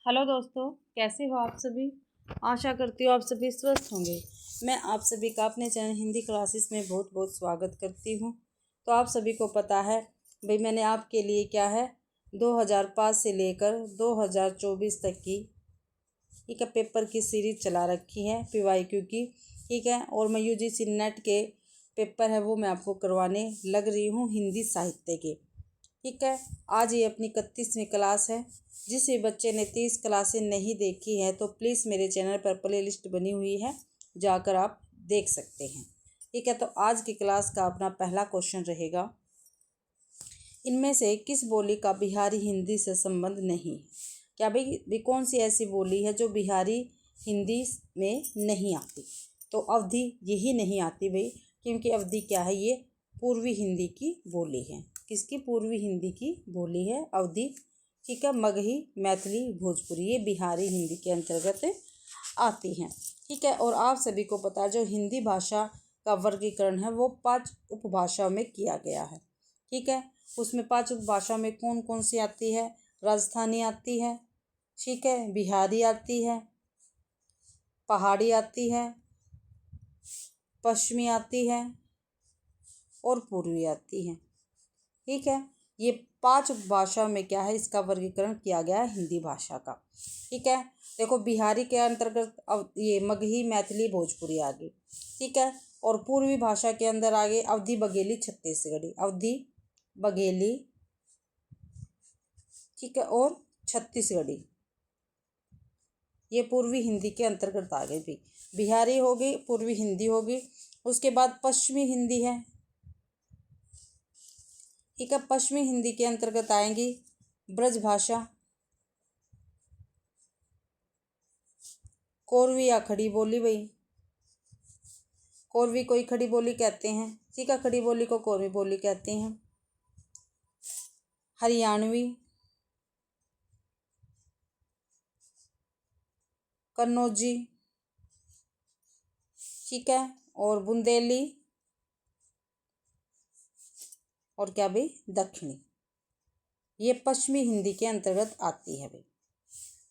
Hello दोस्तों, कैसे हो आप सभी। आशा करती हूँ आप सभी स्वस्थ होंगे। मैं आप सभी का अपने चैनल हिंदी क्लासेस में बहुत बहुत स्वागत करती हूँ। तो आप सभी को पता है भाई, मैंने आपके लिए क्या है 2005 से लेकर 2024 तक की ठीक है पेपर की सीरीज चला रखी है PYQ की। ठीक है, और मैं UGC नेट के पेपर है वो मैं आपको करवाने लग रही हूँ हिंदी साहित्य के। ठीक है, आज ये अपनी 31वीं क्लास है। जिस भी बच्चे ने 30 क्लासें नहीं देखी है तो प्लीज़ मेरे चैनल पर प्लेलिस्ट बनी हुई है, जाकर आप देख सकते हैं। ठीक है, तो आज की क्लास का अपना पहला क्वेश्चन रहेगा, इनमें से किस बोली का बिहारी हिंदी से संबंध नहीं है। क्या भाई कौन सी ऐसी बोली है जो बिहारी हिंदी में नहीं आती। तो अवधी यही नहीं आती भाई, क्योंकि अवधी क्या है, ये पूर्वी हिंदी की बोली है। किसकी पूर्वी हिंदी की बोली है अवधी। ठीक है, मगही, मैथिली, भोजपुरी ये बिहारी हिंदी के अंतर्गत आती हैं। ठीक है, और आप सभी को पता है जो हिंदी भाषा का वर्गीकरण है वो 5 उपभाषाओं में किया गया है। ठीक है, उसमें 5 उपभाषा में कौन कौन सी आती है। राजस्थानी आती है, ठीक है, बिहारी आती है, पहाड़ी आती है, पश्चिमी आती है और पूर्वी आती है। ठीक है, ये 5 उपभाषा में क्या है, इसका वर्गीकरण किया गया है हिंदी भाषा का। ठीक है, देखो बिहारी के अंतर्गत अब ये मगही, मैथिली, भोजपुरी आ गई। ठीक है, और पूर्वी भाषा के अंदर आगे अवधी, बघेली, छत्तीसगढ़ी, अवधी, बघेली, ठीक है, और छत्तीसगढ़ी ये पूर्वी हिंदी के अंतर्गत आ गई। भी बिहारी हो गई, पूर्वी हिंदी होगी। उसके बाद पश्चिमी हिंदी है। ठीक है, पश्चिमी हिंदी के अंतर्गत आएंगी ब्रज भाषा, कोरवी या खड़ी बोली। भाई कोरवी कोई खड़ी बोली कहते हैं, ठीक है, खड़ी बोली को कोरवी बोली कहते हैं। हरियाणवी, कन्नौजी, ठीक है, और बुंदेली, और क्या भाई दक्षिणी, ये पश्चिमी हिंदी के अंतर्गत आती है भाई।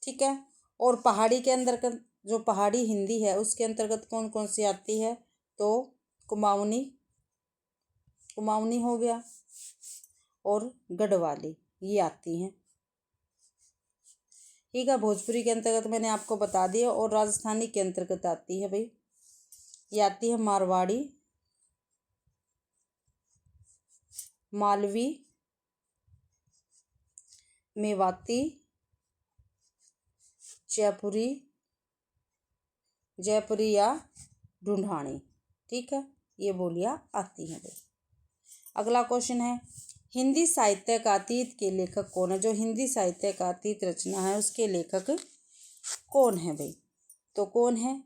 ठीक है, और पहाड़ी के अंतर्गत जो पहाड़ी हिंदी है उसके अंतर्गत कौन कौन सी आती है, तो कुमाऊनी, कुमाऊनी हो गया, और गढ़वाली ये आती हैं। ठीक है, भोजपुरी के अंतर्गत मैंने आपको बता दिया, और राजस्थानी के अंतर्गत आती है भाई, ये आती है मारवाड़ी, मालवी, मेवाती, जयपुरी, जयपुरी या ढूंढानी। ठीक है, ये बोलियां आती हैं भाई। अगला क्वेश्चन है, हिंदी साहित्य का अतीत के लेखक कौन है। जो हिंदी साहित्य का अतीत रचना है उसके लेखक कौन है भाई। तो कौन है,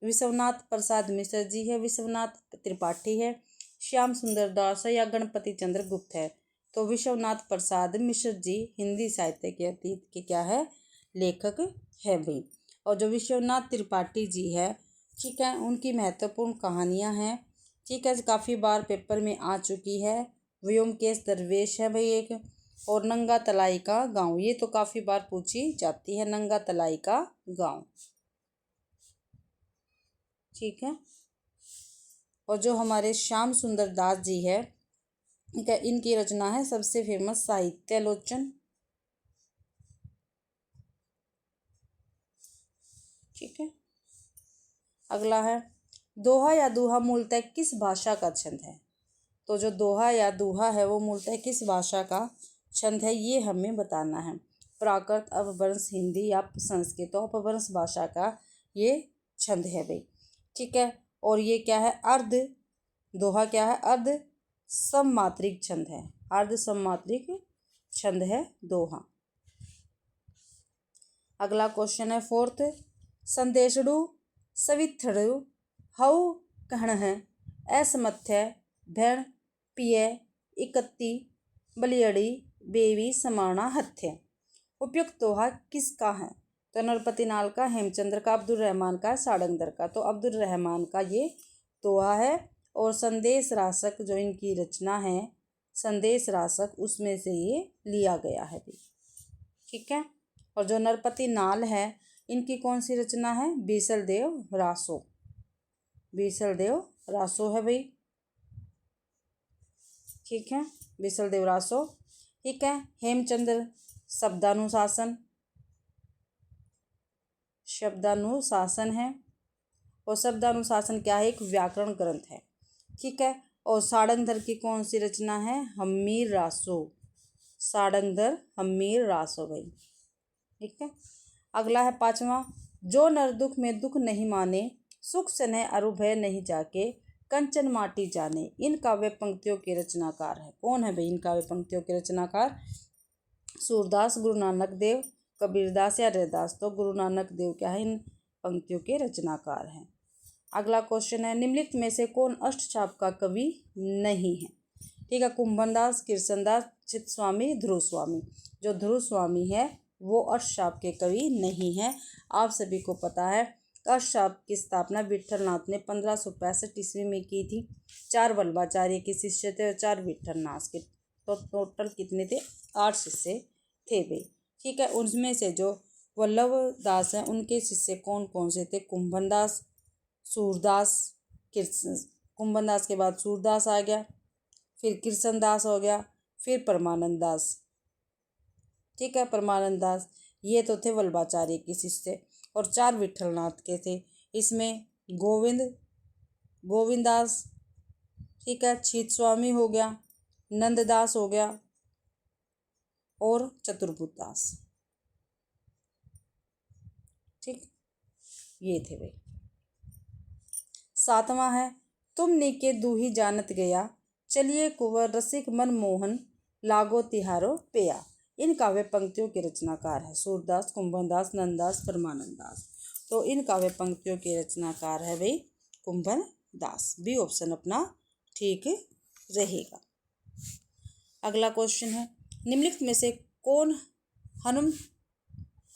विश्वनाथ प्रसाद मिश्र जी है, विश्वनाथ त्रिपाठी है, श्याम सुंदर दास है, या गणपति चंद्र गुप्त है। तो विश्वनाथ प्रसाद मिश्र जी हिंदी साहित्य के अतीत के क्या है, लेखक है भाई। और जो विश्वनाथ त्रिपाठी जी है, ठीक है, उनकी महत्वपूर्ण कहानियां हैं। ठीक है, काफ़ी बार पेपर में आ चुकी है। व्योमकेश दरवेश है भाई एक, और नंगा तलाई का गांव, ये तो काफ़ी बार पूछी जाती है, नंगा तलाई का गांव। ठीक है, और जो हमारे श्याम सुंदर दास जी है, ठीक है, इनकी रचना है सबसे फेमस साहित्यालोचन। ठीक है, अगला है, दोहा या दूहा मूलतः किस भाषा का छंद है। तो जो दोहा या दूहा है वो मूलतः किस भाषा का छंद है, ये हमें बताना है। प्राकृत, अपभ्रंश, हिंदी या संस्कृत। तो अपभ्रंश भाषा का ये छंद है भाई। ठीक है, और ये क्या है, अर्ध दोहा क्या है, अर्ध सममात्रिक छंद है, अर्ध सममात्रिक छंद है दोहा। अगला क्वेश्चन है फोर्थ, संदेशड़ु, सविथड़ु, हऊ कहण है, असमथ्य, भैण, पिय, इकत्ती, बलियड़ी, बेवी, समाना, हथ्य। उपयुक्त दोहा किसका है। तो नरपति नाल का, हेमचंद्र का, अब्दुल रहमान का, सारंगधर का। तो अब्दुल रहमान का ये दोहा है। और संदेश रासक जो इनकी रचना है, संदेश रासक, उसमें से ये लिया गया है भी। ठीक है, और जो नरपति नाल है इनकी कौन सी रचना है? बीसल देव रासो। बीसल देव रासो है भाई, ठीक है, बीसल देव रासो। ठीक है, हेमचंद्र शब्दानुशासन, शब्दानुशासन है, और शब्दानुशासन क्या है? एक व्याकरण ग्रंथ है, ठीक है। और सारंगधर की कौन सी रचना है? हम्मीर रासो। सारंगधर हम्मीर रासो भाई, ठीक है। अगला है 5वां, जो नर दुख में दुख नहीं माने, सुख स्नेह अरु भय नहीं जाके, कंचन माटी जाने। इन काव्य पंक्तियों के रचनाकार है कौन है भाई? इन काव्य पंक्तियों के रचनाकार सूरदास, गुरु नानक देव, कबीरदास या रैदास। तो गुरु नानक देव क्या है? इन पंक्तियों के रचनाकार हैं। अगला क्वेश्चन है, निम्नलिखित में से कौन अष्टचाप का कवि नहीं है? ठीक है, कुंभनदास, कृष्णदास, चित्तस्वामी, ध्रुव स्वामी। जो ध्रुव स्वामी है वो अष्टचाप के कवि नहीं है। आप सभी को पता है अष्टचाप की स्थापना विठलनाथ ने 1565 ईस्वी में की थी। 4 वल्लभाचार्य के शिष्य थे और 4 विठलनाथ के, तो टोटल कितने थे? 8 शिष्य थे भाई, ठीक है। उनमें से जो वल्लभ दास हैं उनके शिष्य कौन कौन से थे? कुंभनदास, सूरदास, कृष्ण। कुंभनदास के बाद सूरदास आ गया, फिर कृष्णदास हो गया, फिर परमानंद दास, ठीक है, परमानंद दास। ये तो थे वल्लभाचार्य के शिष्य, और 4 विठलनाथ के थे। इसमें गोविंदास, ठीक है, चित्तस्वामी हो गया, नंददास हो गया, और चतुर्भुज दास, ठीक, ये थे भाई। 7वां है, तुम नीके दूही जानत गया, चलिए कुंवर रसिक मनमोहन, लागो तिहारो पेया। इन काव्य पंक्तियों के रचनाकार है सूरदास, कुंभनदास, नंददास, परमानंद दास। तो इन काव्य पंक्तियों के रचनाकार है भाई कुंभनदास। बी ऑप्शन अपना ठीक रहेगा। अगला क्वेश्चन है, निम्नलिखित में से कौन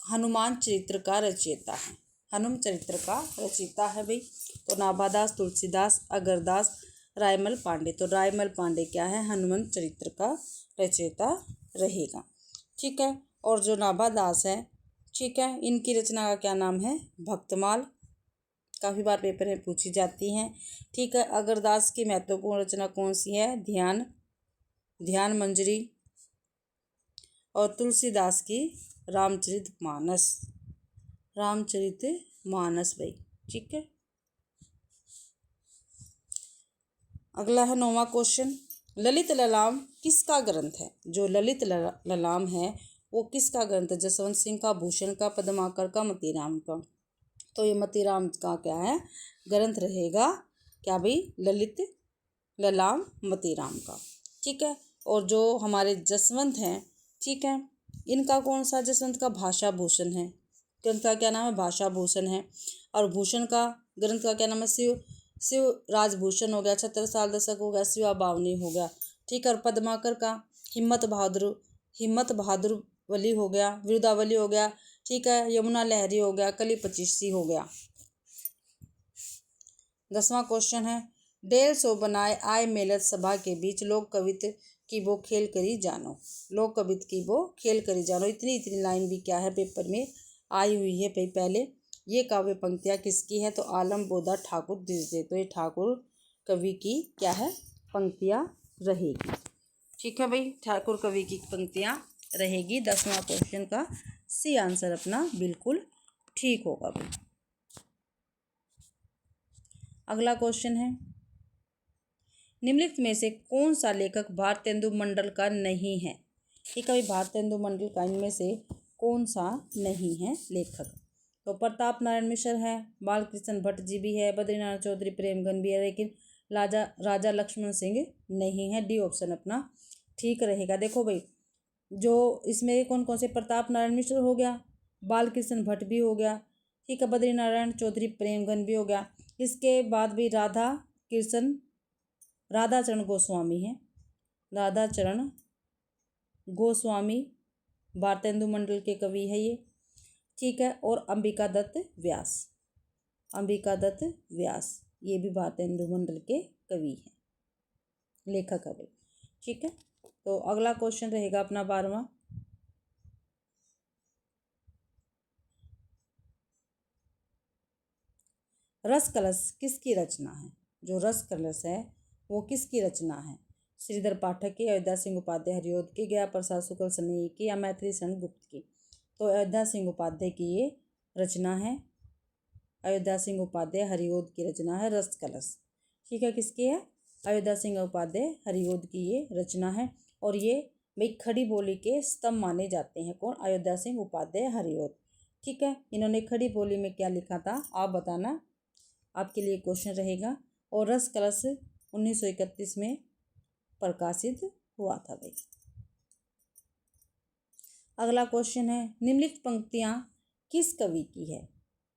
हनुमान चरित्र का रचयिता है? हनुमान चरित्र का रचयिता है भाई, तो नाभादास, तुलसीदास, अगरदास, रायमल पांडे। तो रायमल पांडे क्या है? हनुमान चरित्र का रचयिता रहेगा, ठीक है। और जो नाभादास है, ठीक है, इनकी रचना का क्या नाम है? भक्तमाल। काफ़ी बार पेपर में पूछी जाती हैं, ठीक है। अगरदास की महत्वपूर्ण रचना कौन सी है? ध्यान मंजरी। और तुलसीदास की रामचरितमानस भाई, ठीक है। अगला है 9वां क्वेश्चन, ललित ललाम किसका ग्रंथ है? जो ललित ललाम है वो किसका ग्रंथ है? जसवंत सिंह का, भूषण का, पद्माकर का, मतीराम का। तो ये मतीराम का क्या है? ग्रंथ रहेगा क्या भाई? ललित ललाम मतीराम का, ठीक है। और जो हमारे जसवंत हैं, ठीक है, इनका कौन सा? जसवंत का भाषा भूषण है, ग्रंथ का क्या नाम है? भाषा भूषण है। और भूषण का ग्रंथ का क्या नाम है? शिव राजभूषण हो गया, छत्रसाल दशक हो गया, शिवा बावनी हो गया, ठीक है। और पद्माकर का हिम्मत बहादुर वली हो गया, विरुदावली हो गया, ठीक है, यमुना लहरी हो गया, कली पचीसी हो गया। 10वां क्वेश्चन है, डेढ़ सौ बनाए आय मेलत सभा के बीच, लोक कवित की वो खेल करी जानो। लोक कवित की वो खेल करी जानो, इतनी लाइन भी क्या है पेपर में आई हुई है भाई पहले। ये काव्य पंक्तियाँ किसकी है? तो आलम बोधा ठाकुर दिजदे। तो ये ठाकुर कवि की क्या है? पंक्तियाँ रहेगी, ठीक है भाई, ठाकुर कवि की पंक्तियाँ रहेगी। 10वां क्वेश्चन का सी आंसर अपना बिल्कुल ठीक होगा भाई। अगला क्वेश्चन है, निम्नलिखित में से कौन सा लेखक भारतेंदु मंडल का नहीं है? ठीक है भाई, भारतेंदु मंडल का इनमें से कौन सा नहीं है लेखक? तो प्रताप नारायण मिश्र है, बालकृष्ण भट्ट जी भी है, बद्रीनारायण चौधरी, प्रेमगन भी है, लेकिन राजा लक्ष्मण सिंह नहीं है। डी ऑप्शन अपना ठीक रहेगा। देखो भाई, जो इसमें कौन कौन से? प्रताप नारायण मिश्र हो गया, बालकृष्ण भट्ट भी हो गया, ठीक है, बद्रीनारायण चौधरी, प्रेमगन भी हो गया। इसके बाद भी राधाचरण गोस्वामी है, राधाचरण गोस्वामी भारतेंदु मंडल के कवि है ये, ठीक है। और अंबिका दत्त व्यास ये भी भारतेंदु मंडल के कवि हैं, लेखक है, ठीक है। तो अगला क्वेश्चन रहेगा अपना 12वां, रस कलश किसकी रचना है? जो रस कलश है वो किसकी रचना है? श्रीधर पाठक की, अयोध्या सिंह उपाध्याय हरिऔध की, गया प्रसाद शुक्ल स्नेही की या मैथिली शरण गुप्त की? तो अयोध्या सिंह उपाध्याय की ये रचना है। अयोध्या सिंह उपाध्याय हरिऔध की रचना है रस कलश। ठीक है, किसकी है? अयोध्या सिंह उपाध्याय हरिऔध की ये रचना है। और ये भाई खड़ी बोली के स्तंभ माने जाते हैं। कौन? अयोध्या सिंह उपाध्याय हरिऔध। ठीक है, इन्होंने खड़ी बोली में क्या लिखा था आप बताना, आपके लिए क्वेश्चन रहेगा। और रस कलश 1931 में प्रकाशित हुआ था भाई। अगला क्वेश्चन है, निम्नलिखित पंक्तियां किस कवि की है?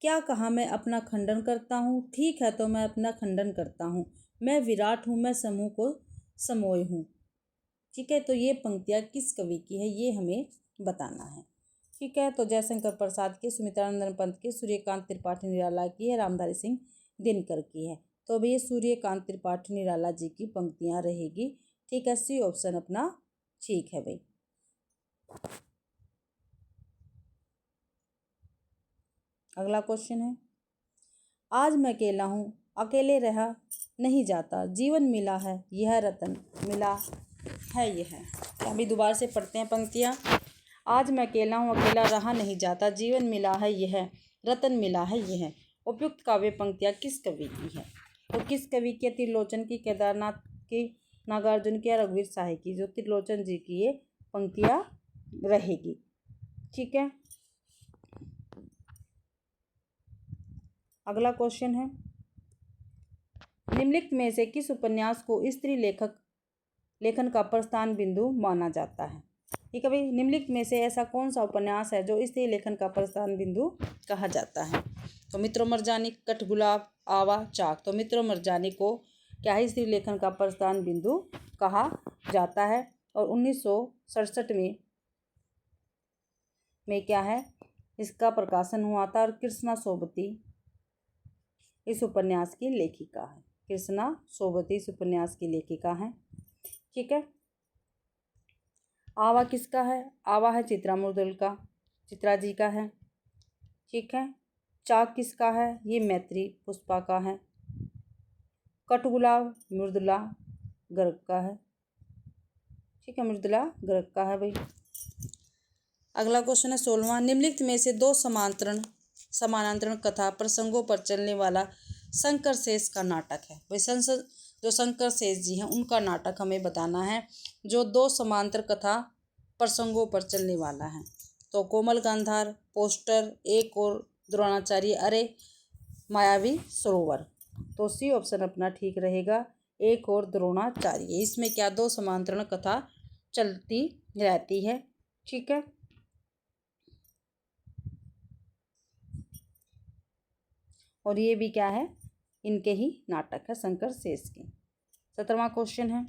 क्या कहा मैं अपना खंडन करता हूँ, ठीक है तो मैं अपना खंडन करता हूँ, मैं विराट हूँ, मैं समूह को समोय हूँ। ठीक है, तो ये पंक्तियाँ किस कवि की है ये हमें बताना है। ठीक है, तो जयशंकर प्रसाद की, सुमित्रानंदन पंत की, सूर्यकांत त्रिपाठी निराला की है, रामधारी सिंह दिनकर की है। तो अब ये सूर्यकांत त्रिपाठी निराला जी की पंक्तियाँ रहेगी। ठीक है, सी ऑप्शन अपना ठीक है भाई। अगला क्वेश्चन है, आज मैं अकेला हूँ, अकेले रहा नहीं जाता, जीवन मिला है यह रतन मिला है यह। अभी दोबारा से पढ़ते हैं पंक्तियाँ। आज मैं अकेला हूँ, अकेला रहा नहीं जाता, जीवन मिला है यह रतन मिला है यह। उपयुक्त काव्य पंक्तियाँ किस कवि की है? तो किस कवि की? त्रिलोचन की, केदारनाथ की, नागार्जुन की या रघुवीर साहे की? जो त्रिलोचन जी की ये पंक्तियाँ रहेगी। ठीक है, अगला क्वेश्चन है, निम्नलिखित में से किस उपन्यास को स्त्री लेखन का प्रस्थान बिंदु माना जाता है? ठीक है भाई, निम्नलिखित में से ऐसा कौन सा उपन्यास है जो स्त्री लेखन का प्रस्थान बिंदु कहा जाता है? तो मित्रों मरजानी, कठगुलाब, आवा, चाक। तो मित्रों मरजानी को क्या है? स्त्री लेखन का प्रस्थान बिंदु कहा जाता है। और 1967 में क्या है? इसका प्रकाशन हुआ था। और कृष्णा सोबती इस उपन्यास की लेखिका है। कृष्णा सोबती इस उपन्यास की लेखिका है। ठीक है, आवा किसका है? आवा है चित्रा मुर्दुल का, चित्रा जी का है। ठीक है, चाक किसका है? ये मैत्री पुष्पा का है। कठगुलाब मृदुला गर्ग का है। ठीक है, मृदुला गर्ग का है भाई। अगला क्वेश्चन है 16वां, निम्नलिखित में से दो समानांतरण कथा प्रसंगों पर चलने वाला शंकर शेष का नाटक है। भाई जो शंकर शेष जी हैं उनका नाटक हमें बताना है जो दो समांतर कथा प्रसंगों पर चलने वाला है। तो कोमल गांधार, पोस्टर, एक और द्रोणाचार्य, अरे मायावी सरोवर। तो सी ऑप्शन अपना ठीक रहेगा, एक और द्रोणाचार्य। इसमें क्या? दो समांतरण कथा चलती रहती है। ठीक है, और ये भी क्या है? इनके ही नाटक है, शंकर शेष के। 17वां क्वेश्चन है,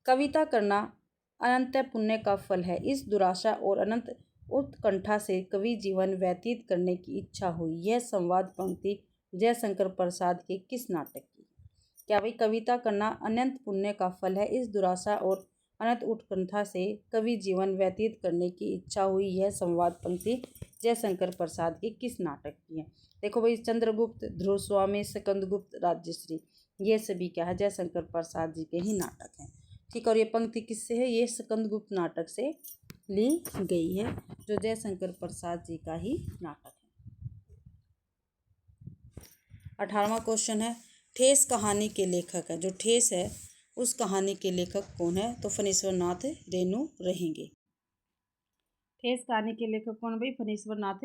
कविता करना अनंत पुण्य का फल है, इस दुराशा और अनंत उत्कंठा से कवि जीवन व्यतीत करने की इच्छा हुई। यह संवाद पंक्ति जयशंकर प्रसाद के किस नाटक की? क्या भाई? कविता करना अनंत पुण्य का फल है, इस दुराशा और अनंत उत्कंठा से कवि जीवन व्यतीत करने की इच्छा हुई। यह संवाद पंक्ति जयशंकर प्रसाद की किस नाटक की है? देखो भाई, चंद्रगुप्त, ध्रुव स्वामी, स्कंदगुप्त, राज्यश्री, ये सभी क्या है? जयशंकर प्रसाद जी के ही नाटक हैं। ठीक, और ये पंक्ति किससे है? ये स्कंदगुप्त नाटक से ली गई है, जो जयशंकर प्रसाद जी का ही नाटक है। 18वां क्वेश्चन है, ठेस कहानी के लेखक है। जो ठेस है उस कहानी के लेखक कौन है? तो फणीश्वर नाथ रेणु रहेंगे। ठेस कहानी के लेखक कौन भाई? फणीश्वर नाथ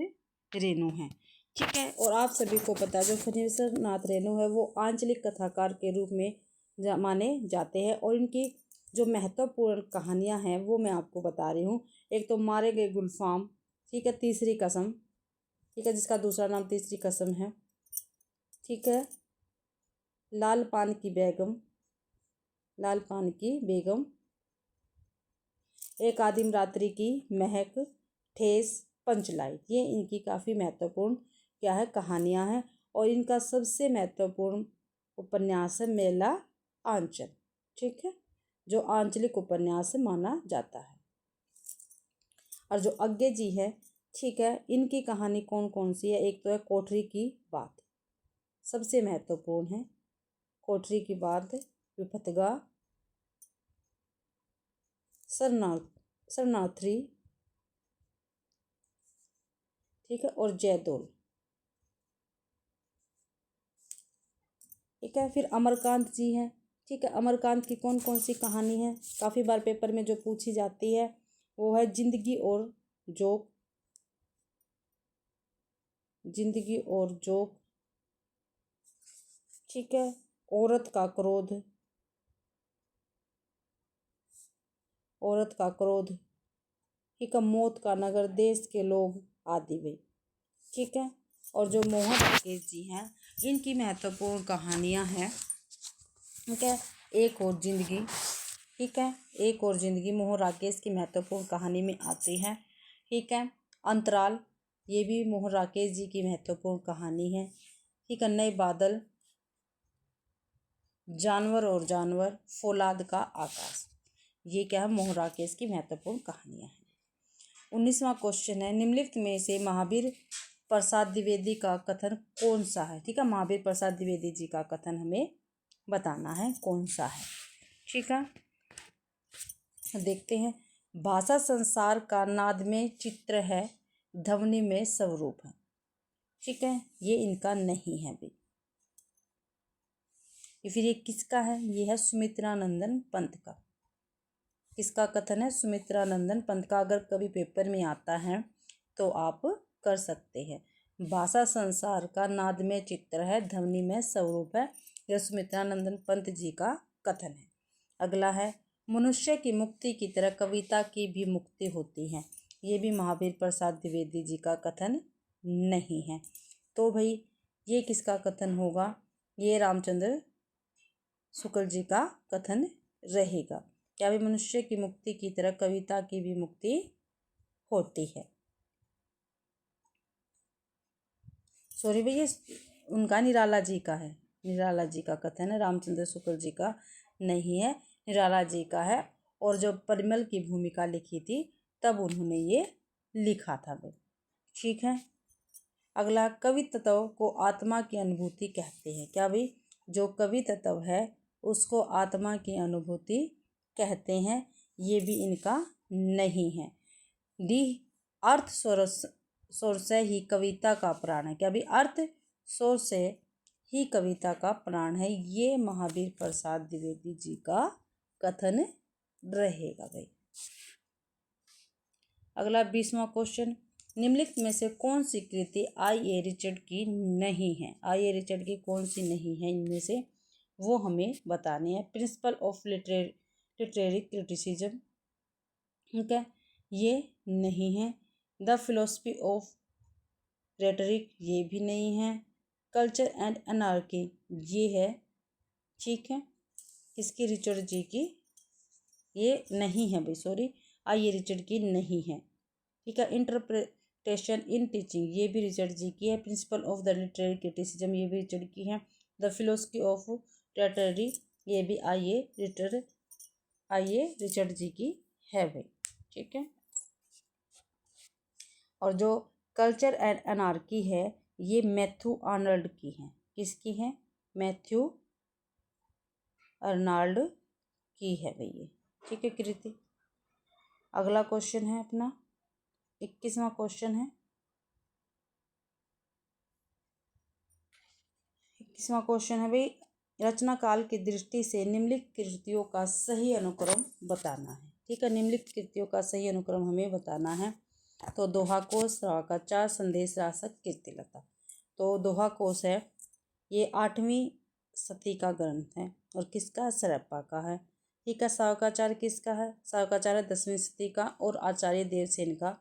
रेणु हैं। ठीक है, और आप सभी को पता है जो फणीश्वर नाथ रेणु है वो आंचलिक कथाकार के रूप में माने जाते हैं। और इनकी जो महत्वपूर्ण कहानियां हैं वो मैं आपको बता रही हूँ। एक तो मारे गए गुलफाम, ठीक है, तीसरी कसम, ठीक है, जिसका दूसरा नाम तीसरी कसम है। ठीक है, लाल पान की बेगम, लाल पान की बेगम, एक आदिम रात्रि की महक, ठेस, पंचलाइट। ये इनकी काफ़ी महत्वपूर्ण क्या है? कहानियां हैं। और इनका सबसे महत्वपूर्ण उपन्यास है मेला आंचल। ठीक है, जो आंचलिक उपन्यास माना जाता है। और जो अज्ञे जी है, ठीक है, इनकी कहानी कौन कौन सी है? एक तो है कोठरी की बात, सबसे महत्वपूर्ण है। कोठरी के बाद विपथगा, शरणार्थी, ठीक है, और जयदोल, ठीक है। फिर अमरकांत जी हैं, ठीक है। अमरकांत की कौन कौन सी कहानी है, काफ़ी बार पेपर में जो पूछी जाती है वो है जिंदगी और जोक, जिंदगी और जोक, ठीक है। औरत का क्रोध, औरत का क्रोध, ठीक है। मौत का नगर, देश के लोग, आदि भाई, ठीक है। और जो मोहन राकेश जी हैं इनकी महत्वपूर्ण कहानियां हैं, ठीक है। एक और जिंदगी, ठीक है, एक और जिंदगी मोहन राकेश की महत्वपूर्ण कहानी में आती है, ठीक है। अंतराल, ये भी मोहन राकेश जी की महत्वपूर्ण कहानी है, ठीक है। नए बादल, जानवर और जानवर, फौलाद का आकाश, ये क्या है, मोहन राकेश की महत्वपूर्ण कहानियां हैं। 19वां क्वेश्चन है, निम्नलिखित में से महावीर प्रसाद द्विवेदी का कथन कौन सा है, ठीक है। महावीर प्रसाद द्विवेदी जी का कथन हमें बताना है कौन सा है, ठीक है। देखते हैं। भाषा संसार का, नाद में चित्र है, ध्वनि में स्वरूप है, ठीक है। ये इनका नहीं है भाई। फिर ये किसका है, ये है सुमित्रानंदन पंत का। किसका कथन है, सुमित्रानंदन पंत का। अगर कभी पेपर में आता है तो आप कर सकते हैं। भाषा संसार का, नाद में चित्र है, ध्वनि में स्वरूप है, यह सुमित्रानंदन पंत जी का कथन है। अगला है, मनुष्य की मुक्ति की तरह कविता की भी मुक्ति होती है, ये भी महावीर प्रसाद द्विवेदी जी का कथन नहीं है। तो भाई ये किसका कथन होगा, ये रामचंद्र शुक्ल जी का कथन रहेगा। क्या भी मनुष्य की मुक्ति की तरह कविता की भी मुक्ति होती है। सॉरी भैया, उनका निराला जी का है, निराला जी का कथन है, रामचंद्र शुक्ल जी का नहीं है, निराला जी का है। और जब परिमल की भूमिका लिखी थी तब उन्होंने ये लिखा था भाई, ठीक है। अगला, कवि तत्व को आत्मा की अनुभूति कहते हैं। क्या भाई, जो कवि तत्व है उसको आत्मा की अनुभूति कहते हैं, ये भी इनका नहीं है। डी, अर्थ स्वर से ही कविता का प्राण है। क्या भी, अर्थ स्वर से ही कविता का प्राण है, ये महावीर प्रसाद द्विवेदी जी का कथन रहेगा भाई। अगला 20वां क्वेश्चन, निम्नलिखित में से कौन सी कृति आई ए रिचर्ड की नहीं है, आई ए रिचर्ड की कौन सी नहीं है इनमें से, वो हमें बताने हैं। प्रिंसिपल ऑफ लिटरेरी क्रिटिसिज्म, ठीक है, ये नहीं है। द फिलोसफी ऑफ रेटरिक, ये भी नहीं है। कल्चर एंड एनार्की, ये है, ठीक है। किसकी, रिचर्ड जी की, ये नहीं है भाई, सॉरी, आई ए रिचर्ड की नहीं है, ठीक है। इंटरप्रिटेशन इन टीचिंग, ये भी रिचर्ड जी की है। Principle of the literary criticism, ये भी रिचर्ड की है। द फिलोसफी ऑफ रेटरी, ये भी आई ए रिचर्ड जी की है भाई, ठीक है। और जो कल्चर एंड एनार्की है ये मैथ्यू आर्नल्ड की है। किसकी है, मैथ्यू अर्नाल्ड की है भाई ये, ठीक है कृति। अगला क्वेश्चन है अपना 21वां क्वेश्चन है। 21वां क्वेश्चन है भाई, रचना काल की दृष्टि से निम्नलिखित कृतियों का सही अनुक्रम बताना है, ठीक है। निम्नलिखित कृतियों का सही अनुक्रम हमें बताना है। तो दोहा कोश, श्रावकाचार, संदेश रासक, कीर्तिलता। तो दोहा कोश है ये 8वीं सदी का ग्रंथ है और किसका, सरप्पा का है, ठीक है। श्रावकाचार किसका है, श्रावकाचार 10वीं सदी का और आचार्य देवसेन का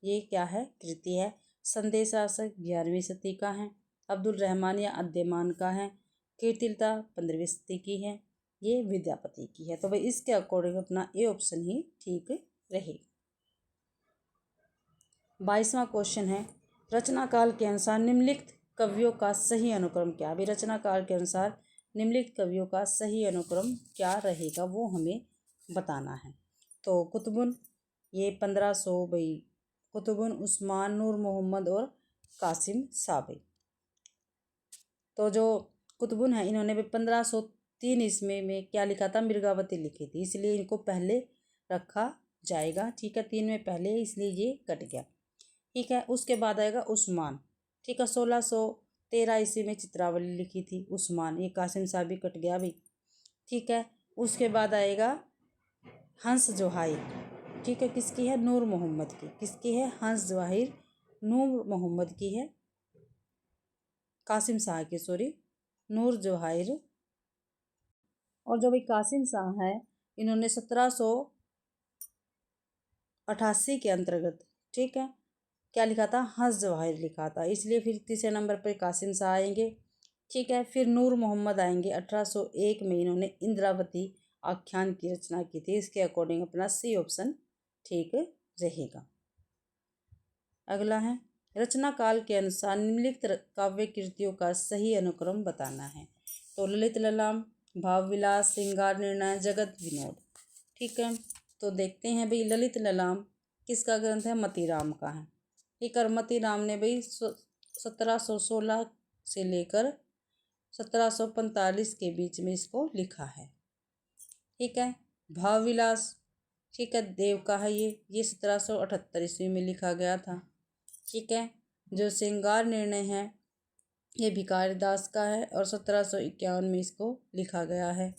ये क्या है, कृति है। संदेश रासक 11वीं सदी का है, अब्दुल रहमान या अद्देमान का है। कीर्तिलता 15वीं सदी की है, ये विद्यापति की है। तो भाई इसके अकॉर्डिंग अपना ए ऑप्शन ही ठीक रहेगा। 22वां क्वेश्चन है, रचना काल के अनुसार निम्नलिखित कवियों का सही अनुक्रम क्या। अभी रचना काल के अनुसार निम्नलिखित कवियों का सही अनुक्रम क्या रहेगा वो हमें बताना है। तो कुतुबुन, ये 1500 भाई, कुतुबुन, उस्मान, नूर मोहम्मद और कासिम साबई, तो जो कुतुबुन है इन्होंने भी 1503 ईस्वी में क्या लिखा था, मृगावती लिखी थी, इसलिए इनको पहले रखा जाएगा। ठीक है, 3 में पहले इसलिए ये कट गया। ठीक है, उसके बाद आएगा उस्मान। ठीक है, 1613 ईस्वी में चित्रावली लिखी थी उस्मान, ये कासिम शाह भी कट गया भाई। ठीक है, उसके बाद आएगा हंस जोहाइर। ठीक है, किसकी है, नूर मोहम्मद की। किसकी है, हंस जोहाइर नूर मोहम्मद की है, कासिम शाह की, सॉरी, नूर जोहाइर। और जो भाई कासिम शाह है इन्होंने 1788 के अंतर्गत, ठीक है, क्या लिखा था, हंस जवाहिर लिखा था, इसलिए फिर तीसरे नंबर पर कासिम शाह आएंगे। ठीक है, फिर नूर मोहम्मद आएंगे। 1801 में इन्होंने इंद्रावती आख्यान की रचना की थी, इसके अकॉर्डिंग अपना सी ऑप्शन ठीक रहेगा। अगला है, रचना काल के अनुसार निम्नलिखित काव्य कृतियों का सही अनुक्रम बताना है। तो ललित ललाम, भाव विलास, श्रृंगार निर्णय, जगत विनोद। ठीक है, तो देखते हैं भाई ललित ललाम किसका ग्रंथ है, मतीराम का है। ठीक है, मतीराम ने भाई 1716 से लेकर 1745 के बीच में इसको लिखा है। ठीक है, भाव विलास, ठीक है, देव का है ये 1778 ईस्वी में लिखा गया था। ठीक है, जो श्रृंगार निर्णय है ये भिखारी दास का है और 1751 में इसको लिखा गया है।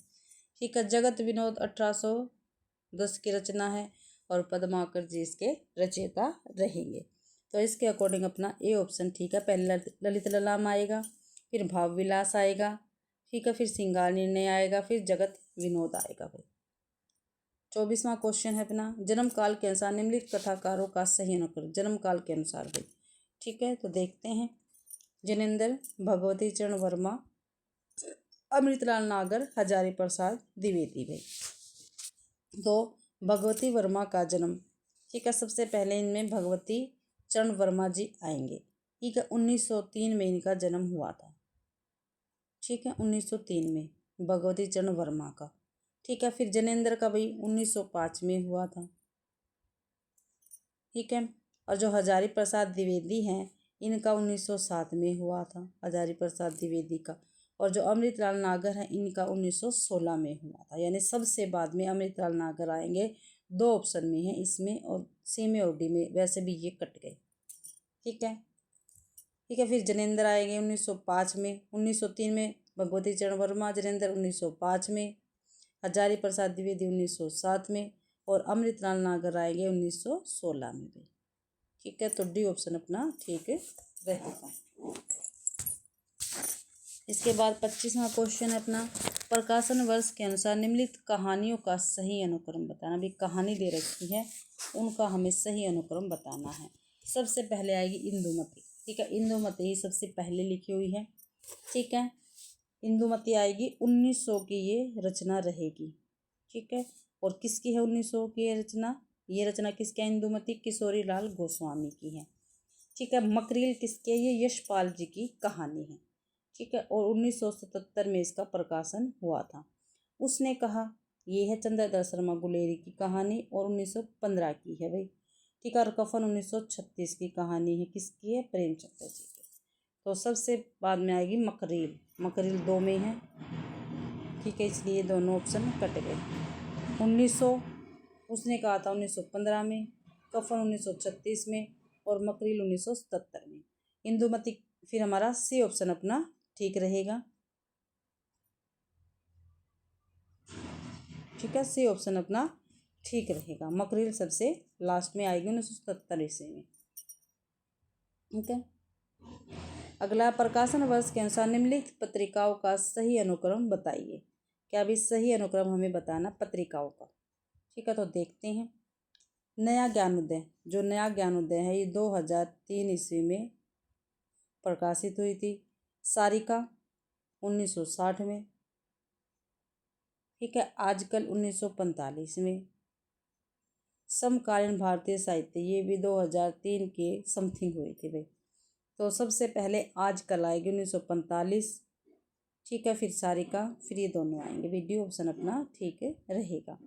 ठीक है, जगत विनोद 1810 की रचना है और पद्माकर जी इसके रचयिता रहेंगे। तो इसके अकॉर्डिंग अपना ए ऑप्शन ठीक है। पहले ललित ललाम आएगा, फिर भाव विलास आएगा, ठीक है, फिर श्रृंगार निर्णय आएगा, फिर जगत विनोद आएगा भाई। 24वां क्वेश्चन है अपना, जन्म काल के अनुसार निम्नलिखित कथाकारों का सही अनुक्रम। जन्म काल के अनुसार भाई, ठीक है, तो देखते हैं। जैनेन्द्र, भगवती चरण वर्मा, अमृतलाल नागर, हजारी प्रसाद द्विवेदी भाई। तो भगवती वर्मा का जन्म, ठीक है, सबसे पहले इनमें भगवती चरण वर्मा जी आएंगे। ठीक है, 1903 में इनका जन्म हुआ था। ठीक है, 1903 में भगवती चरण वर्मा का। ठीक है, फिर जैनेन्द्र का भाई 1905 में हुआ था। ठीक है, और जो हजारी प्रसाद द्विवेदी हैं इनका 1907 में हुआ था, हजारी प्रसाद द्विवेदी का। और जो अमृतलाल नागर हैं इनका 1916 में हुआ था, यानी सबसे बाद में अमृतलाल नागर आएंगे। 2 ऑप्शन में है इसमें, और सी में और डी में, वैसे भी ये कट गए। ठीक है, ठीक है, फिर जैनेन्द्र आएंगे 1905 में। 1903 में भगवती चरण वर्मा, जैनेन्द्र 1905 में, हजारी प्रसाद द्विवेदी 1907 में, और अमृतलाल नागर आएंगे 1916 में भी। ठीक है, तो डी ऑप्शन अपना ठीक रहेगा। इसके बाद 25वां क्वेश्चन है अपना, प्रकाशन वर्ष के अनुसार निम्नलिखित कहानियों का सही अनुक्रम बताना। भी कहानी दे रखी है, उनका हमें सही अनुक्रम बताना है। सबसे पहले आएगी इंदुमती। ठीक है, इंदुमती ही सबसे पहले लिखी हुई है। ठीक है, इंदुमती आएगी 1900 की ये रचना रहेगी। ठीक है, और किसकी है 1900 की ये रचना? ये रचना किसकी है? इंदुमती किशोरी लाल गोस्वामी की है। ठीक है, मकरील किसकी है? ये यशपाल जी की कहानी है। ठीक है, और 1977 में इसका प्रकाशन हुआ था। उसने कहा, ये है चंद्रधर शर्मा गुलेरी की कहानी, और 1915 की है भाई। ठीक है, और कफन 1936 की कहानी है, किसकी है? प्रेमचंद्र जी की। तो सबसे बाद में आएगी मकरील। मकरील 2 में है। ठीक है, इसलिए दोनों ऑप्शन कट गए। 1900 उसने कहा था 1915 में, कफन 1936 में, और मकरील 1977 में। इंदुमती फिर हमारा सी ऑप्शन अपना ठीक रहेगा। ठीक है, सी ऑप्शन अपना ठीक रहेगा। मकरील सबसे लास्ट में आएगी 1977 ईस्वी में। ठीक है, अगला, प्रकाशन वर्ष के अनुसार निम्नलिखित पत्रिकाओं का सही अनुक्रम बताइए। क्या भी सही अनुक्रम हमें बताना पत्रिकाओं का। ठीक है, तो देखते हैं। नया ज्ञानोदय, जो नया ज्ञानोदय है ये 2003 ईस्वी में प्रकाशित हुई थी। सारिका 1960 में। ठीक है, आजकल 1945 में। समकालीन भारतीय साहित्य ये भी 2003 के समथिंग हुई थी भाई। तो सबसे पहले आजकल आएगी 1945। ठीक है, फिर सारिका, फिर ये दोनों आएंगे। वीडियो ऑप्शन अपना ठीक रहेगा।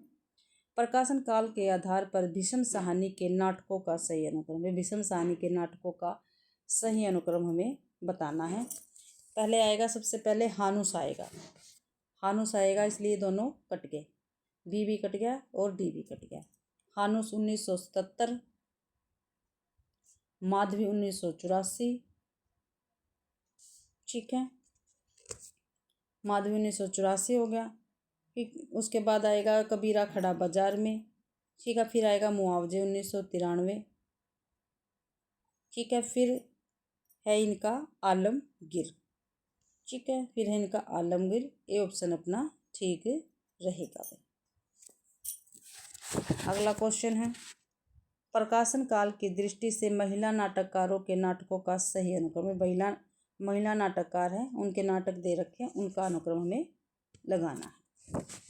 प्रकाशन काल के आधार पर भीष्म साहनी के नाटकों का सही अनुक्रम है। भीष्म साहनी के नाटकों का सही अनुक्रम हमें बताना है। पहले आएगा, सबसे पहले हानुस आएगा। हानुस आएगा, इसलिए दोनों कट गए, बी भी कट गया और डी भी कट गया। हानुस 1977, माधवी 1984, ठीक है, माधवी 1984 हो गया। फिर उसके बाद आएगा कबीरा खड़ा बाजार में, ठीक है। फिर आएगा मुआवजे 1993, ठीक है। फिर है इनका आलमगीर, ठीक है। फिर है इनका आलमगीर, ये ऑप्शन अपना ठीक रहेगा भाई। अगला क्वेश्चन है, प्रकाशन काल की दृष्टि से महिला नाटककारों के नाटकों का सही अनुक्रम। महिला नाटककार हैं, उनके नाटक दे रखे हैं, उनका अनुक्रम हमें लगाना है।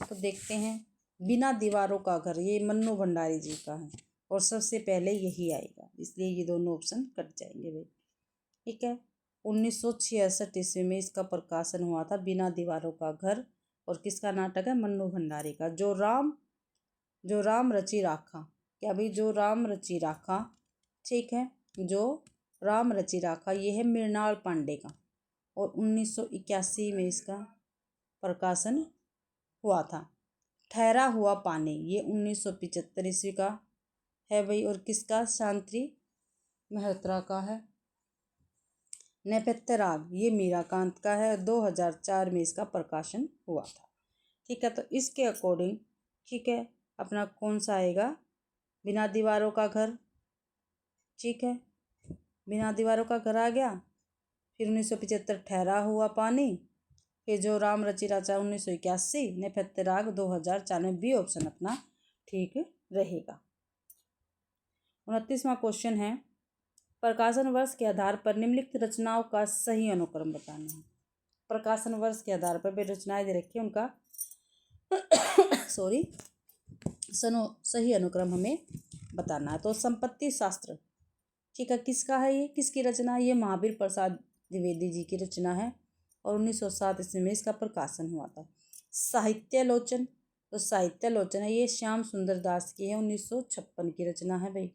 तो देखते हैं, बिना दीवारों का घर, ये मन्नू भंडारी जी का है और सबसे पहले यही आएगा, इसलिए ये दोनों ऑप्शन कट जाएंगे भाई, ठीक है। 1966 ईस्वी में इसका प्रकाशन हुआ था, बिना दीवारों का घर। और किसका नाटक है? मन्नू भंडारी का। जो राम रची राखा, क्या भाई? जो राम रची राखा, ठीक है। जो राम रची राखा, ये है मृणाल पांडे का और 1981 में इसका प्रकाशन हुआ था। ठहरा हुआ पानी, ये 1975 ईस्वी का है भाई। और किसका? शांति मेहत्रा का है। नेपथ्य राग, ये मीराकांत का है, 2004 में इसका प्रकाशन हुआ था, ठीक है। तो इसके अकॉर्डिंग, ठीक है, अपना कौन सा आएगा? बिना दीवारों का घर, ठीक है। बिना दीवारों का घर आ गया। फिर 1975 ठहरा हुआ पानी, फिर जो राम रची राचा 1981, नेपथ्य राग 2004 में बी ऑप्शन अपना ठीक रहेगा। 29वां क्वेश्चन है, प्रकाशन वर्ष के आधार पर निम्नलिखित रचनाओं का सही अनुक्रम बताना है। प्रकाशन वर्ष के आधार पर भी रचनाएं दे रखी है, उनका सही अनुक्रम हमें बताना है। तो संपत्ति शास्त्र, ठीक है, किसका है? ये किसकी रचना है? ये महावीर प्रसाद द्विवेदी जी की रचना है और 1907 ईस्वी में इसका प्रकाशन हुआ था। साहित्यालोचन, तो साहित्यालोचन है, ये श्याम सुंदर दास की है, 1956 की रचना है भाई,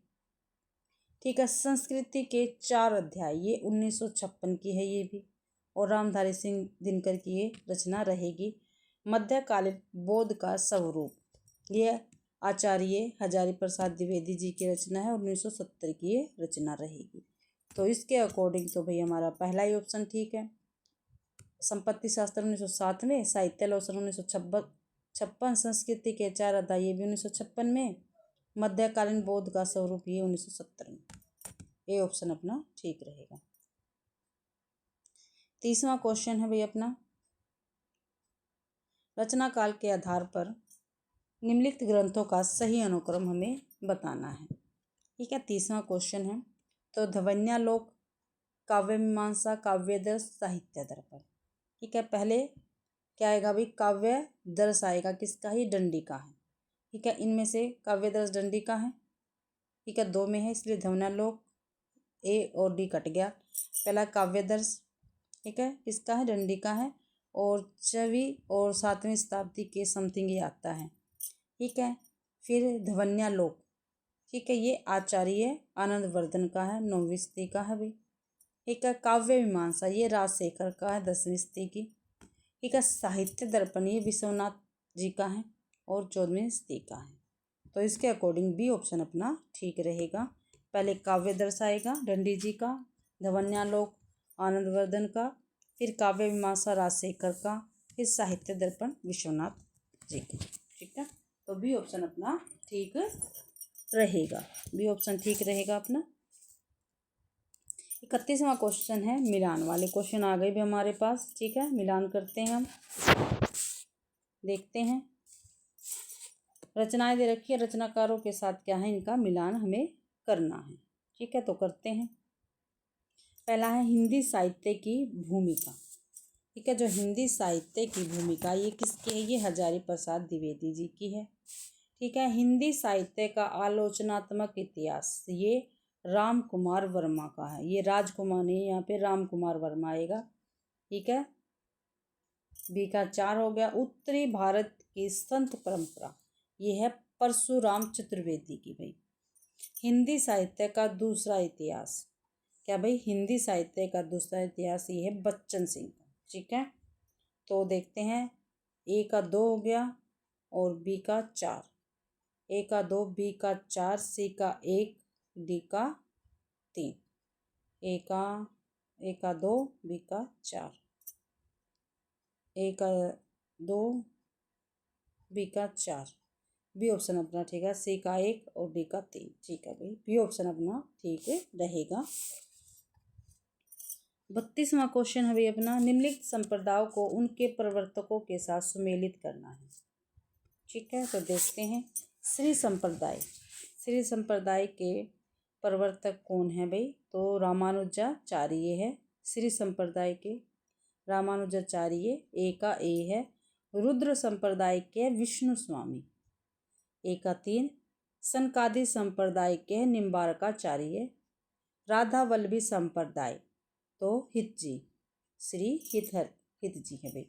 ठीक है। संस्कृति के 4 अध्याय, ये 1956 की है ये भी, और रामधारी सिंह दिनकर की ये रचना रहेगी। मध्यकालीन बौद्ध का स्वरूप, ये आचार्य हजारी प्रसाद द्विवेदी जी की रचना है, 1970 की ये रचना रहेगी। तो इसके अकॉर्डिंग तो भाई हमारा पहला ही ऑप्शन ठीक है। संपत्ति शास्त्र 1907 में, साहित्यालोचन 1956, संस्कृति के 4 अध्याय ये भी 1956 में, मध्यकालीन बौद्ध का स्वरूप ये 1970 में। ये ऑप्शन अपना ठीक रहेगा। 30वां क्वेश्चन है भाई अपना, रचना काल के आधार पर निम्नलिखित ग्रंथों का सही अनुक्रम हमें बताना है, ठीक है। 30वां क्वेश्चन है, तो ध्वन्यालोक, काव्य मीमांसा, काव्यदर्श, साहित्य दर्पण, ठीक है। पहले क्या आएगा भाई? काव्य दर्श आएगा, किसका? ही डंडी का है, ठीक है। इनमें से काव्य दर्श डंडी का है, ठीक है, 2 में है, इसलिए ध्वन्यालोक ए और डी कट गया। पहला काव्य दर्श, ठीक है, किसका है? डंडी का है, और 6वीं और 7वीं शताब्दी के समथिंग ये आता है, ठीक है। फिर ध्वन्यालोक, ठीक है, ये आचार्य आनंदवर्धन का है, 9वीं सदी का है भाई, ठीक है। काव्य मीमांसा, ये राजशेखर का है, 10वीं सदी की, ठीक है। साहित्य दर्पण, ये विश्वनाथ जी का है और 14वीं सदी का है। तो इसके अकॉर्डिंग बी ऑप्शन अपना ठीक रहेगा। पहले काव्य दर्शाएगा डंडी जी का, ध्वन्यालोक आनंदवर्धन का, फिर काव्य मीमांसा राजशेखर का, फिर साहित्य दर्पण विश्वनाथ जी का, ठीक है। तो बी ऑप्शन अपना ठीक रहेगा, बी ऑप्शन ठीक रहेगा अपना। 31वां क्वेश्चन है, मिलान वाले क्वेश्चन आ गए भी हमारे पास, ठीक है। मिलान करते हैं हम, देखते हैं। रचनाएं दे रखी है, रचनाकारों के साथ क्या है, इनका मिलान हमें करना है, ठीक है। तो करते हैं। पहला है हिंदी साहित्य की भूमिका, ठीक है। जो हिंदी साहित्य की भूमिका, ये किसकी है? ये हजारी प्रसाद द्विवेदी जी की है, ठीक है। हिंदी साहित्य का आलोचनात्मक इतिहास, ये राम कुमार वर्मा का है, ये राजकुमार नहीं, यहाँ पे राम कुमार वर्मा आएगा, ठीक है। बी का 4 हो गया। उत्तरी भारत की संत परंपरा, ये है परशुराम चतुर्वेदी की भाई। हिंदी साहित्य का दूसरा इतिहास, क्या भाई, हिंदी साहित्य का दूसरा इतिहास ये है बच्चन सिंह का। ठीक है, तो देखते हैं, ए का 2 हो गया और बी का 4। ए का 2, बी का 4, सी का 1, डी का 3। ए का 2, बी का 4, ए का 2, बी का 4, बी ऑप्शन अपना ठीक है। सी का 1 और डी का 3। ठीक है भाई, बी ऑप्शन अपना ठीक रहेगा। 32वां क्वेश्चन है भाई अपना, निम्नलिखित संप्रदायों को उनके प्रवर्तकों के साथ सुमेलित करना है। ठीक है, तो देखते हैं, श्री संप्रदाय के प्रवर्तक कौन है भाई, तो रामानुजाचार्य है श्री संप्रदाय के, रामानुजाचार्य। ए का ए है, रुद्र संप्रदाय के विष्णु स्वामी। ए का 3, सनकादि संप्रदाय के निम्बारकाचार्य। राधा वल्लभी संप्रदाय तो हितजी, श्री हितजी है भाई।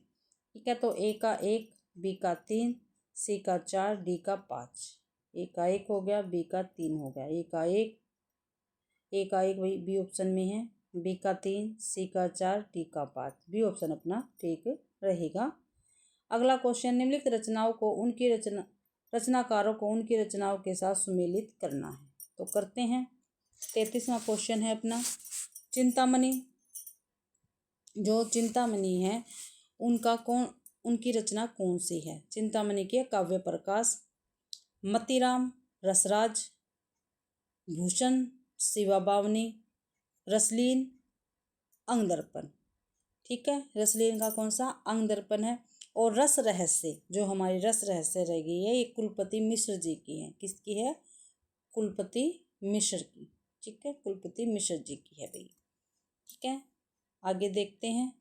ठीक है, तो ए का 1, बी का 3, सी का 4, डी का 5। ए का 1 हो गया, बी का 3 हो गया। ए का 1 भाई बी ऑप्शन में है, बी का 3, सी का 4, डी का 5, बी ऑप्शन अपना ठीक रहेगा। अगला क्वेश्चन, निम्नलिखित रचनाओं को उनकी रचनाकारों को उनकी रचनाओं के साथ सुमेलित करना है, तो करते हैं। 33वां क्वेश्चन है अपना, चिंतामणि। जो चिंतामणि है उनकी रचना कौन सी है। चिंतामणि के काव्य प्रकाश, मतीराम, रसराज, भूषण, शिवा बावनी, रसलीन, अंगदर्पण। ठीक है, रसलीन का कौन सा, अंगदर्पण है। और रस रहस्य, जो हमारी रस रहस्य रह गई है, ये कुलपति मिश्र जी की है। किसकी है, कुलपति मिश्र की। ठीक है, कुलपति मिश्र जी की है भाई। ठीक है, आगे देखते हैं।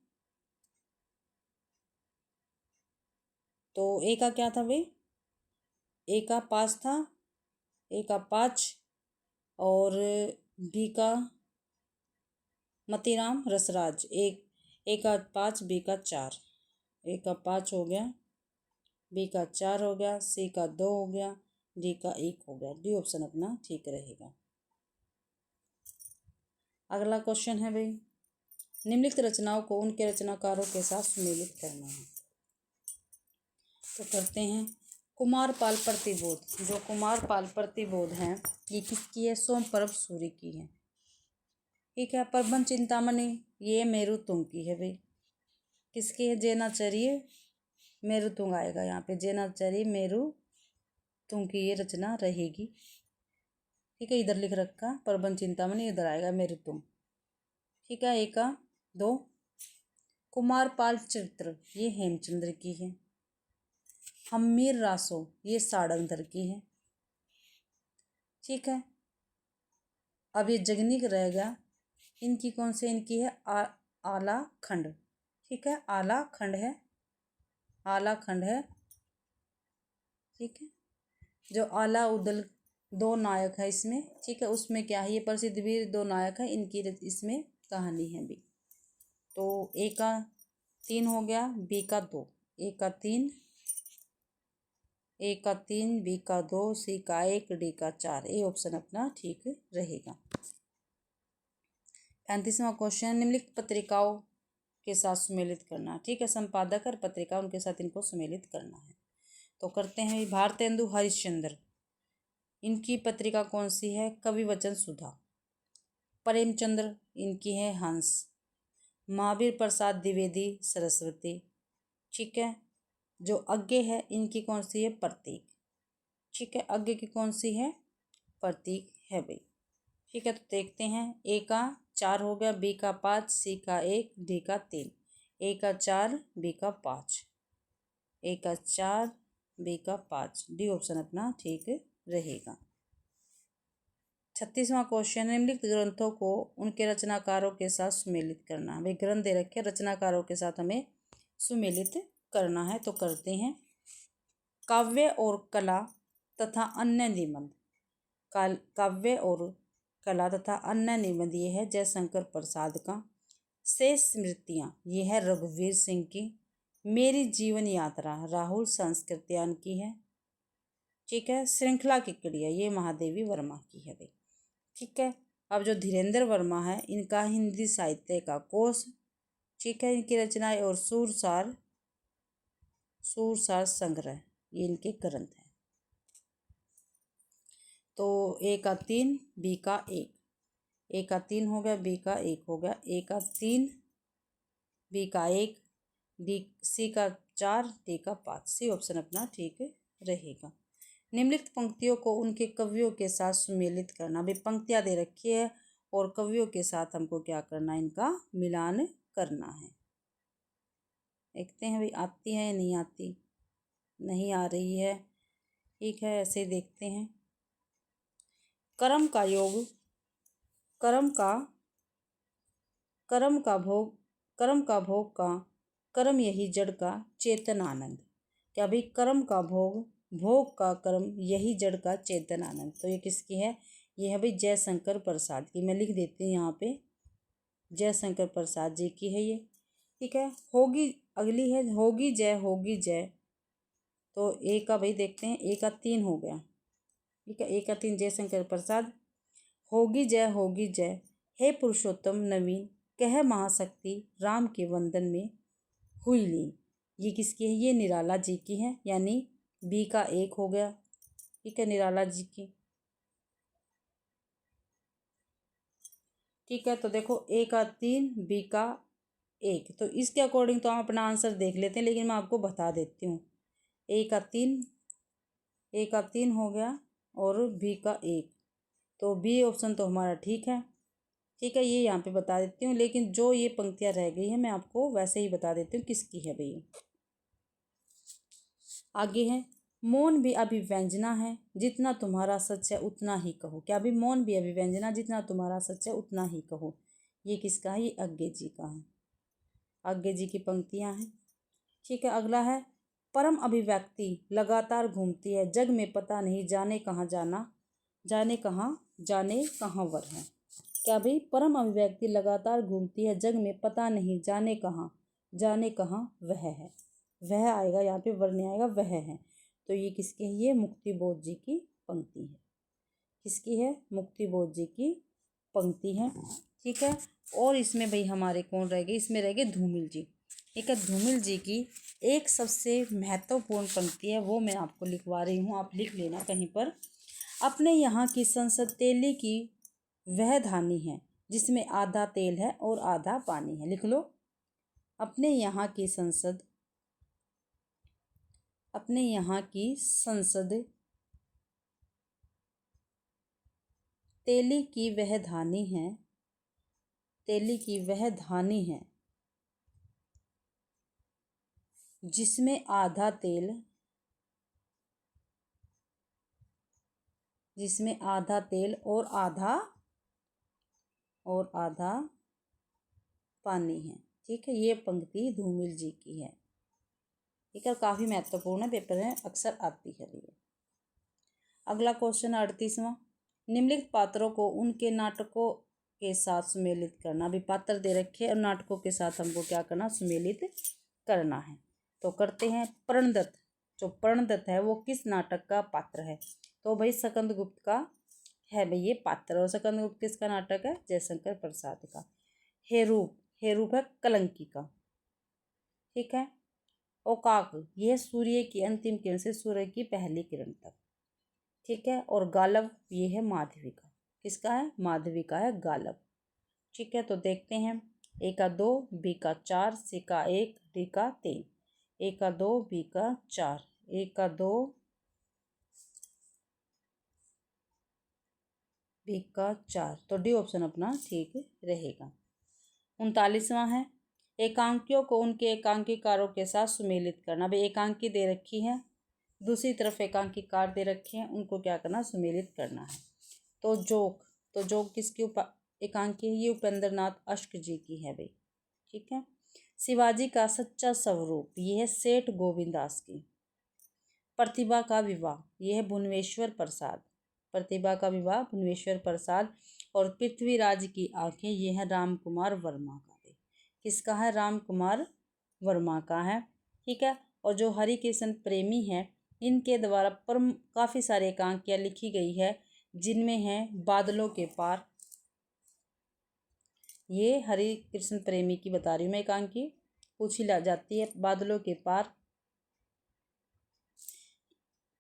तो ए का क्या था भाई, ए का 5 था, ए का 5 और बी का मतीराम रसराज। ए का 5, बी का 4। ए का 5 हो गया, बी का 4 हो गया, सी का 2 हो गया, डी का 1 हो गया। डी ऑप्शन अपना ठीक रहेगा। अगला क्वेश्चन है भाई, निम्नलिखित रचनाओं को उनके रचनाकारों के साथ सुमेलित करना है, तो करते हैं। कुमारपाल प्रतिबोध, जो कुमारपाल प्रतिबोध है ये किसकी है, सोमप्रभ सूरी की है। ठीक है, प्रबंध चिंतामणि ये मेरुतुंग की है भाई। किसकी है, जैनाचार्य मेरुतुंग आएगा यहाँ पे, जैनाचार्य मेरुतुंग की ये रचना रहेगी। ठीक है, इधर लिख रखा प्रबंध चिंतामणि, इधर आएगा मेरुतुंग। ठीक है, एक का 2, कुमारपाल चरित्र ये हेमचंद्र की है। हम्मीर रासो ये सारंगधर की है। ठीक है, अब ये जगनिक रहेगा, इनकी कौन से, इनकी है आला खंड। ठीक है, आला खंड है, आला खंड है। ठीक है, जो आला उदल 2 नायक है इसमें। ठीक है, उसमें क्या है, ये प्रसिद्ध वीर 2 नायक है, इनकी इसमें कहानी है भी। तो ए का 3 हो गया, बी का 2। ए का 3, बी का 2, सी का 1, डी का 4। ए ऑप्शन अपना ठीक रहेगा। 35वां क्वेश्चन, निम्नलिखित पत्रिकाओं के साथ सुमेलित करना। ठीक है, संपादक और पत्रिका उनके साथ इनको सुमेलित करना है, तो करते हैं। भारतेंदु हरिश्चंद्र, इनकी पत्रिका कौन सी है, कवि वचन सुधा। प्रेमचंद्र, इनकी है हंस। महावीर प्रसाद द्विवेदी सरस्वती। ठीक है, जो अज्ञे है इनकी कौन सी है, प्रतीक। ठीक है, अज्ञे की कौन सी है, प्रतीक है भाई। ठीक है, तो देखते हैं। ए का 4 हो गया, बी का 5, सी का 1, डी का 3। ए का 4, बी का 5, ए का 4, बी का 5, डी ऑप्शन अपना ठीक रहेगा। 36वां क्वेश्चन, निम्नलिखित ग्रंथों को उनके रचनाकारों के साथ सुमेलित करना है। भाई ग्रंथ दे रखे, रचनाकारों के साथ हमें सुमेलित करना है, तो करते हैं। काव्य और कला तथा अन्य निबंध, काव्य और कला तथा अन्य निबंध ये है जयशंकर प्रसाद का। शेष स्मृतियाँ ये है रघुवीर सिंह की। मेरी जीवन यात्रा राहुल संस्कृत्यान की है। ठीक है, श्रृंखला की क्रिया ये महादेवी वर्मा की है भाई। ठीक है, अब जो धीरेन्द्र वर्मा है, इनका हिंदी साहित्य का कोश, ठीक है, इनकी रचनाएं और सूरसार संग्रह, ये इनके ग्रंथ हैं। तो ए का 3, बी का 1, ए का 3 हो गया, बी का 1 हो गया, ए का 3, बी का 1, डी सी का 4, डी का 5, सी ऑप्शन अपना ठीक रहेगा। निम्नलिखित पंक्तियों को उनके कवियों के साथ सुमेलित करना। अभी पंक्तियाँ दे रखी है और कवियों के साथ हमको क्या करना है, इनका मिलान करना है। देखते हैं भाई आती है या नहीं आती, नहीं आ रही है, ठीक है, ऐसे देखते हैं। कर्म का योग, कर्म का भोग का, कर्म यही जड़ का चेतन आनंद। क्या भाई कर्म का भोग, भोग का कर्म, यही जड़ का चेतन आनंद। तो ये किसकी है, ये है भाई जयशंकर प्रसाद की। मैं लिख देती हूँ यहाँ पे, जयशंकर प्रसाद जी की है ये, ठीक है। होगी अगली है, होगी जय, होगी जय। तो ए का भाई देखते हैं, ए का 3 हो गया, ठीक है, ए का 3 जयशंकर प्रसाद। होगी जय हे पुरुषोत्तम नवीन, कह महाशक्ति राम के वंदन में हुई लीन। ये किसकी है, ये निराला जी की है, यानी बी का 1 हो गया, ठीक है, निराला जी की, ठीक है। तो देखो ए का 3, बी का 1, तो इसके अकॉर्डिंग तो हम अपना आंसर देख लेते हैं, लेकिन मैं आपको बता देती हूँ। ए का 3 हो गया और बी का 1, तो बी ऑप्शन तो हमारा ठीक है, ठीक है, ये यहाँ पे बता देती हूँ। लेकिन जो ये पंक्तियाँ रह गई हैं मैं आपको वैसे ही बता देती हूँ किसकी है भैया। आगे है, मौन भी अभिव्यंजना है, जितना तुम्हारा सच है उतना ही कहो। क्या भी मौन भी अभिव्यंजना, जितना तुम्हारा सच है उतना ही कहो। ये किसका है, ये अज्ञे जी का है, अज्ञे जी की पंक्तियाँ हैं, ठीक है। अगला है, परम अभिव्यक्ति लगातार घूमती है, जग में पता नहीं जाने कहाँ जाना, जाने कहाँ वर है। क्या भाई परम अभिव्यक्ति लगातार घूमती है, जग में पता नहीं जाने कहाँ वह है। वह आएगा यहाँ पे, वर नहीं आएगा, वह है। तो ये किसकी है, ये मुक्ति बोध जी की पंक्ति है। किसकी है, मुक्ति बोध जी की पंक्ति है, ठीक है। और इसमें भाई हमारे कौन रह गए, इसमें रह गए धूमिल जी, ठीक है। धूमिल जी की एक सबसे महत्वपूर्ण पंक्ति है, वो मैं आपको लिखवा रही हूँ, आप लिख लेना कहीं पर। अपने यहाँ की संसद तेली की वह धानी है, जिसमें आधा तेल है और आधा पानी है। लिख लो, अपने यहाँ की संसद, अपने यहाँ की संसद तेली की वह धानी है, तेली की वह धानी है, जिसमें आधा तेल, जिसमें आधा तेल और आधा पानी है, ठीक है। ये पंक्ति धूमिल जी की है, ठीक है, काफ़ी महत्वपूर्ण है, पेपर में अक्सर आती है ये। अगला क्वेश्चन 38वां, निम्नलिखित पात्रों को उनके नाटकों के साथ सुमेलित करना। अभी पात्र दे रखे और नाटकों के साथ हमको क्या करना, सुमेलित करना है। तो करते हैं। प्रणदत्त, जो प्रणदत्त है वो किस नाटक का पात्र है, तो भाई स्कंदगुप्त का है भाई ये पात्र। और स्कंदगुप्त किसका नाटक है, जयशंकर प्रसाद का। हेरूप, हेरूप है कलंकी का, ठीक है। ओकाक, यह सूर्य की अंतिम किरण से सूर्य की पहली किरण तक, ठीक है। और गालव, ये है माधवी का, किसका है, माधवी का है गालव, ठीक है। तो देखते हैं, ए का 2, बी का 4, सी का 1, डी का 3। ए का 2, बी का 4, ए का 2, बी का 4, तो डी ऑप्शन अपना ठीक रहेगा। 39वां है, एकांकियों को उनके एकांकीकारों के साथ सुमेलित करना। भाई एकांकी दे रखी है, दूसरी तरफ एकांकीकार दे रखे हैं, उनको क्या करना, सुमेलित करना है। तो जोक किसकी एकांकी है, ये उपेंद्र नाथ अश्क जी की है भाई, ठीक है। शिवाजी का सच्चा स्वरूप, ये है सेठ गोविंद दास की। प्रतिभा का विवाह, ये है भुवनेश्वर प्रसाद, प्रतिभा का विवाह भुवनेश्वर प्रसाद। और पृथ्वीराज की आंखें, ये है राम कुमार वर्मा का भी, किसका है, राम कुमार वर्मा का है, ठीक है। और जो हरिकृष्ण प्रेमी है, इनके द्वारा काफ़ी सारे एकांकियाँ लिखी गई है, जिनमें है बादलों के पार, ये हरि कृष्ण प्रेमी की बता रही हूँ मैं एकांकी, पूछी ला जाती है। बादलों के पार,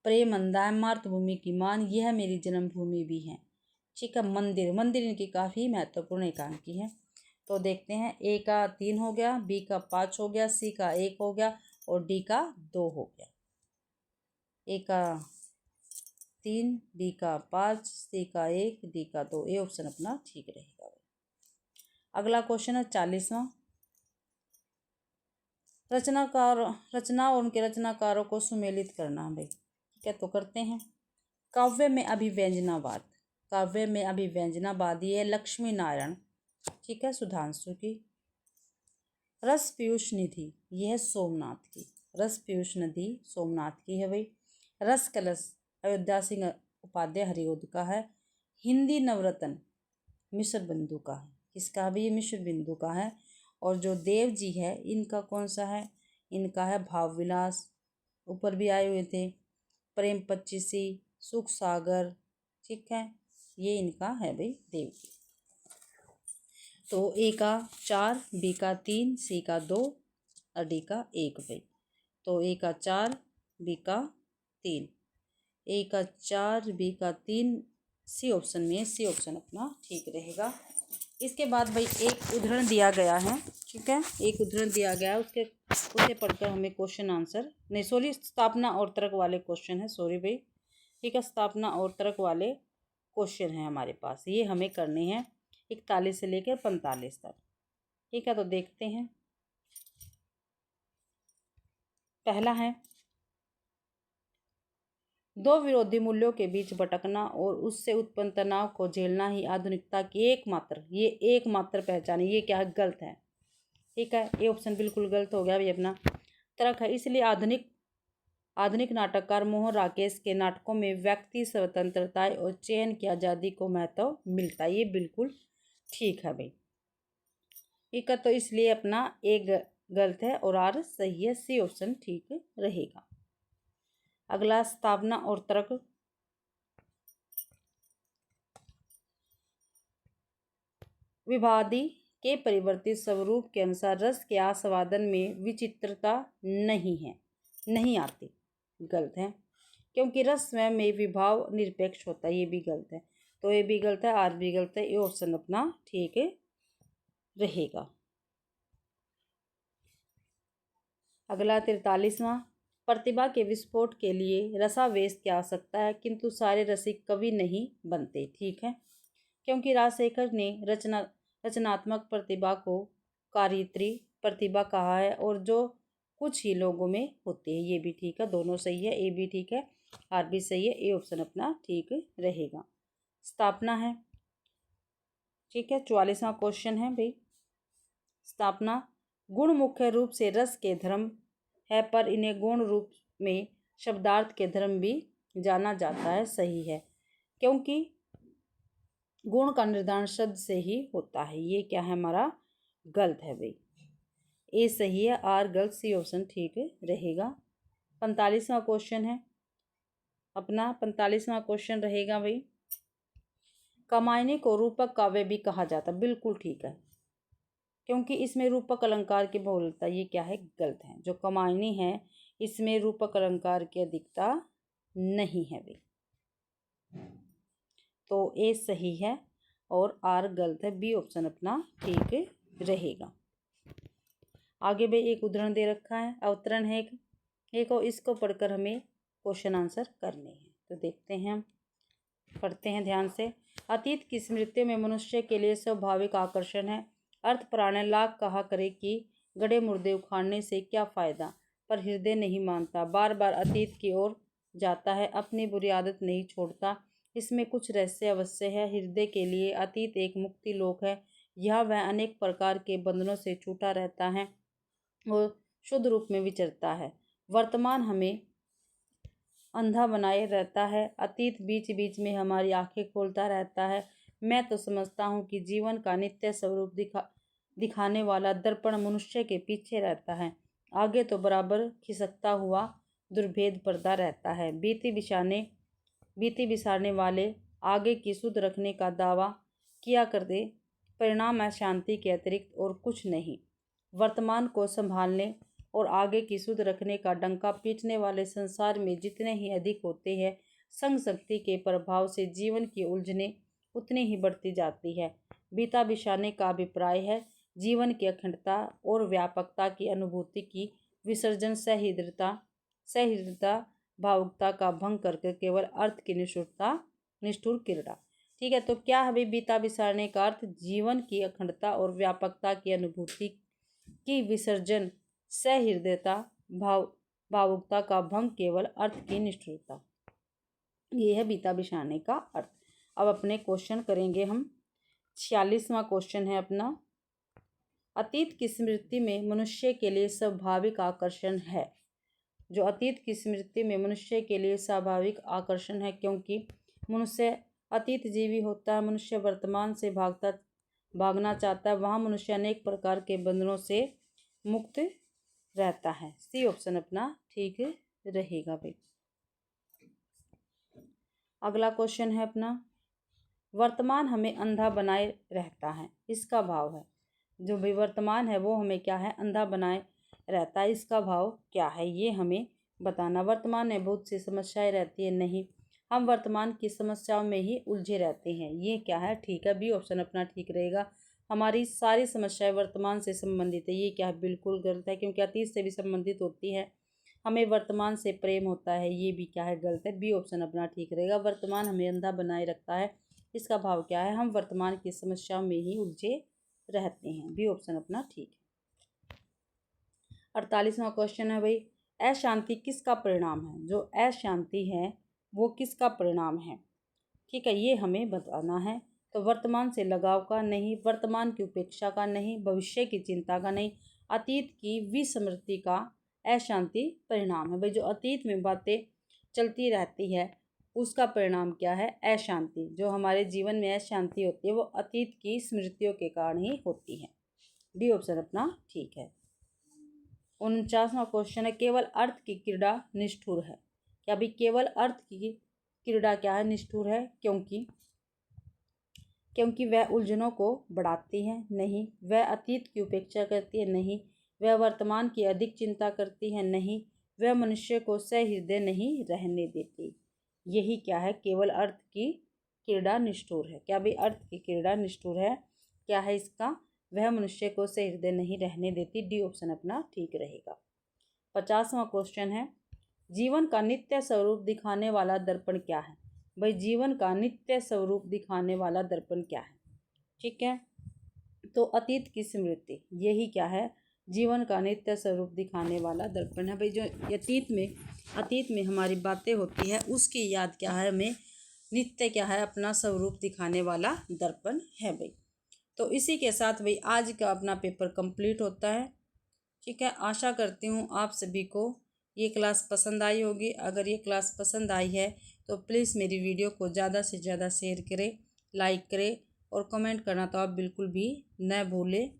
प्रेम अंधा मातृभूमि की मान, यह मेरी जन्मभूमि भी है। ठीक है। मंदिर, मंदिर इनकी काफ़ी महत्वपूर्ण एकांकी है। तो देखते हैं, ए का 3 हो गया, बी का 5 हो गया, सी का 1 हो गया और डी का 2 हो गया। ए का 3, बी का 5, सी का 1, डी का 2। ये ऑप्शन अपना ठीक रहेगा। अगला क्वेश्चन है 40वां। रचना और उनके रचनाकारों को सुमेलित करना भाई। ठीक है, तो करते हैं। काव्य में अभिव्यंजनावाद, काव्य में अभिव्यंजनावाद ये लक्ष्मी नारायण, ठीक है, सुधांशु की। रस पीयूष निधि, यह सोमनाथ की, रस पीयूष नदी सोमनाथ की है भाई। रस कलश अयोध्या सिंह उपाध्याय हरिओद का है। हिंदी नवरत्न मिश्र बिंदु का है। किसका भी, ये मिश्र बिंदु का है। और जो देव जी है इनका कौन सा है, इनका है भाव विलास, ऊपर भी आए हुए थे। प्रेम पच्चीसी, सुख सागर, ठीक है, ये इनका है भाई देव जी। तो ए का 4, बी का 3, सी का 2 और डी का 1 भाई। तो ए का 4, बी का 3, ए का 4, बी का 3, सी ऑप्शन में, सी ऑप्शन अपना ठीक रहेगा। इसके बाद भाई एक उदाहरण दिया गया है, ठीक है, एक उदाहरण दिया गया है, उसे पढ़कर हमें क्वेश्चन आंसर, नहीं सॉरी, स्थापना और तर्क वाले क्वेश्चन है, सॉरी भाई। ठीक है, स्थापना और तर्क वाले क्वेश्चन हैं हमारे पास, ये हमें करने हैं 41 से लेकर 45 तक। ठीक है, तो देखते हैं। पहला है, दो विरोधी मूल्यों के बीच भटकना और उससे उत्पन्न तनाव को झेलना ही आधुनिकता की एकमात्र पहचान है। ये क्या है, गलत है। ठीक है, ये ऑप्शन बिल्कुल गलत हो गया भाई अपना। तर्क है, इसलिए आधुनिक नाटककार मोहन राकेश के नाटकों में व्यक्ति स्वतंत्रता और चयन की आज़ादी को महत्व मिलता है। ये बिल्कुल ठीक है भाई। ठीक है, तो इसलिए अपना एक गलत है और आर सही है, सी ऑप्शन ठीक रहेगा। अगला, स्थापना और तर्क। विवादी के परिवर्तित स्वरूप के अनुसार रस के आस्वादन में विचित्रता नहीं आती, गलत है, क्योंकि रस स्वयं में विभाव निरपेक्ष होता है। ये भी गलत है, तो ये भी गलत है, आर भी गलत है, ये ऑप्शन अपना ठीक रहेगा। अगला 43वां, प्रतिभा के विस्फोट के लिए रसावेश की आवश्यकता है, किंतु सारे रसिक कवि नहीं बनते। ठीक है, क्योंकि राजशेखर ने रचनात्मक प्रतिभा को कारित्री प्रतिभा कहा है, और जो कुछ ही लोगों में होते हैं। ये भी ठीक है, दोनों सही है, ए भी ठीक है, आर भी सही है, ए ऑप्शन अपना ठीक रहेगा। स्थापना है, ठीक है, 44वां क्वेश्चन है भाई। स्थापना, गुण मुख्य रूप से रस के धर्म है, पर इन्हें गौण रूप में शब्दार्थ के धर्म भी जाना जाता है। सही है, क्योंकि गुण का निर्धारण शब्द से ही होता है। ये क्या है हमारा, गलत है भाई, ए सही है, आर गलत, सी ऑप्शन ठीक रहेगा। 45वां क्वेश्चन है अपना, 45वां क्वेश्चन रहेगा भाई। कामायनी को रूपक काव्य भी कहा जाता, बिल्कुल ठीक है, क्योंकि इसमें रूपक अलंकार की बहुलता, ये क्या है, गलत है। जो कामायनी है इसमें रूपक अलंकार की अधिकता नहीं है भाई, तो ए सही है और आर गलत है, बी ऑप्शन अपना ठीक रहेगा। आगे भाई एक उदाहरण दे रखा है, अवतरण है एक और इसको पढ़कर हमें क्वेश्चन आंसर करने हैं। तो देखते हैं, हम पढ़ते हैं ध्यान से। अतीत की स्मृतियों में मनुष्य के लिए स्वाभाविक आकर्षण है। अर्थ प्राण लाख कहा करे कि गड़े मुर्दे उखाड़ने से क्या फायदा, पर हृदय नहीं मानता, बार बार अतीत की ओर जाता है, अपनी बुरी आदत नहीं छोड़ता। इसमें कुछ रहस्य अवश्य है। हृदय के लिए अतीत एक मुक्ति लोक है। यह वह अनेक प्रकार के बंधनों से छूटा रहता है और शुद्ध रूप में विचरता है। वर्तमान हमें अंधा बनाए रहता है, अतीत बीच बीच में हमारी आंखें खोलता रहता है। मैं तो समझता हूँ कि जीवन का नित्य स्वरूप दिखाने वाला दर्पण मनुष्य के पीछे रहता है, आगे तो बराबर खिसकता हुआ दुर्भेद पर्दा रहता है। बीती बिसारने वाले आगे की सुध रखने का दावा किया करते, परिणाम अशांति के अतिरिक्त और कुछ नहीं। वर्तमान को संभालने और आगे की सुध रखने का डंका पीटने वाले संसार में जितने ही अधिक होते हैं, संघ शक्ति के प्रभाव से जीवन की उलझने उतनी ही बढ़ती जाती है। बीता बिशाने का अभिप्राय है जीवन की अखंडता और व्यापकता की अनुभूति की विसर्जन, सहृदयता भावुकता का भंग करके केवल अर्थ की निष्ठुर क्रीड़ा। ठीक है, तो क्या है भाई बीता बिसारने का अर्थ? जीवन की अखंडता और व्यापकता की अनुभूति की विसर्जन, सहृदयता भावुकता का भंग, केवल अर्थ की निष्ठुरता। ये है बीता बिसारने का अर्थ। अब अपने क्वेश्चन करेंगे हम। 46वां क्वेश्चन है अपना, अतीत की स्मृति में मनुष्य के लिए स्वाभाविक आकर्षण है। जो अतीत की स्मृति में मनुष्य के लिए स्वाभाविक आकर्षण है, क्योंकि मनुष्य अतीत जीवी होता है। मनुष्य वर्तमान से भागना चाहता है। वहाँ मनुष्य अनेक प्रकार के बंधनों से मुक्त रहता है। सी ऑप्शन अपना ठीक रहेगा भाई। अगला क्वेश्चन है अपना, वर्तमान हमें अंधा बनाए रहता है, इसका भाव है। जो भी वर्तमान है वो हमें क्या है? अंधा बनाए रहता है। इसका भाव क्या है ये हमें बताना। वर्तमान में बहुत सी समस्याएं रहती है, नहीं, हम वर्तमान की समस्याओं में ही उलझे रहते हैं। ये क्या है? ठीक है, बी ऑप्शन अपना ठीक रहेगा। हमारी सारी समस्याएं वर्तमान से संबंधित है। ये क्या है? बिल्कुल गलत है, क्योंकि अतीत से भी संबंधित होती है। हमें वर्तमान से प्रेम होता है, ये भी क्या है? गलत है। बी ऑप्शन अपना ठीक रहेगा। वर्तमान हमें अंधा बनाए रखता है, इसका भाव क्या है? हम वर्तमान की समस्याओं में ही उलझे रहते हैं। बी ऑप्शन अपना ठीक है। 48वां क्वेश्चन है भाई, अशांति किसका परिणाम है? जो अशांति है वो किसका परिणाम है? ठीक है, ये हमें बताना है। तो वर्तमान से लगाव का नहीं, वर्तमान की उपेक्षा का नहीं, भविष्य की चिंता का नहीं, अतीत की विस्मृति का अशांति परिणाम है। भाई जो अतीत में बातें चलती रहती है उसका परिणाम क्या है? अशांति। जो हमारे जीवन में अशांति होती है वो अतीत की स्मृतियों के कारण ही होती है। डी ऑप्शन अपना ठीक है। 49वां क्वेश्चन है, केवल अर्थ की क्रीड़ा निष्ठुर है। क्या भी केवल अर्थ की क्रीड़ा क्या है? निष्ठुर है। क्योंकि वह उलझनों को बढ़ाती है? नहीं। वह अतीत की उपेक्षा करती है? नहीं। वह वर्तमान की अधिक चिंता करती है? नहीं। वह मनुष्य को सहृदय नहीं रहने देती। यही क्या है? केवल अर्थ की क्रीड़ा निष्ठुर है। क्या भी अर्थ की क्रीड़ा निष्ठुर है? क्या है इसका? वह मनुष्य को सहृदय नहीं रहने देती। डी ऑप्शन अपना ठीक रहेगा। 50वां क्वेश्चन है, जीवन का नित्य स्वरूप दिखाने वाला दर्पण क्या है? भाई जीवन का नित्य स्वरूप दिखाने वाला दर्पण क्या है? ठीक है, तो अतीत की स्मृति, यही क्या है? जीवन का नित्य स्वरूप दिखाने वाला दर्पण है। भाई जो अतीत में हमारी बातें होती है उसकी याद क्या है? हमें नित्य क्या है? अपना स्वरूप दिखाने वाला दर्पण है भाई। तो इसी के साथ भाई आज का अपना पेपर कंप्लीट होता है। ठीक है, आशा करती हूँ आप सभी को ये क्लास पसंद आई होगी। अगर ये क्लास पसंद आई है तो प्लीज़ मेरी वीडियो को ज़्यादा से ज़्यादा शेयर करें, लाइक करें और कमेंट करना तो आप बिल्कुल भी न भूलें।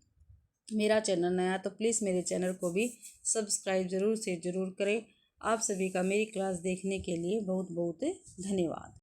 मेरा चैनल नया है तो प्लीज़ मेरे चैनल को भी सब्सक्राइब ज़रूर से ज़रूर करें। आप सभी का मेरी क्लास देखने के लिए बहुत बहुत धन्यवाद।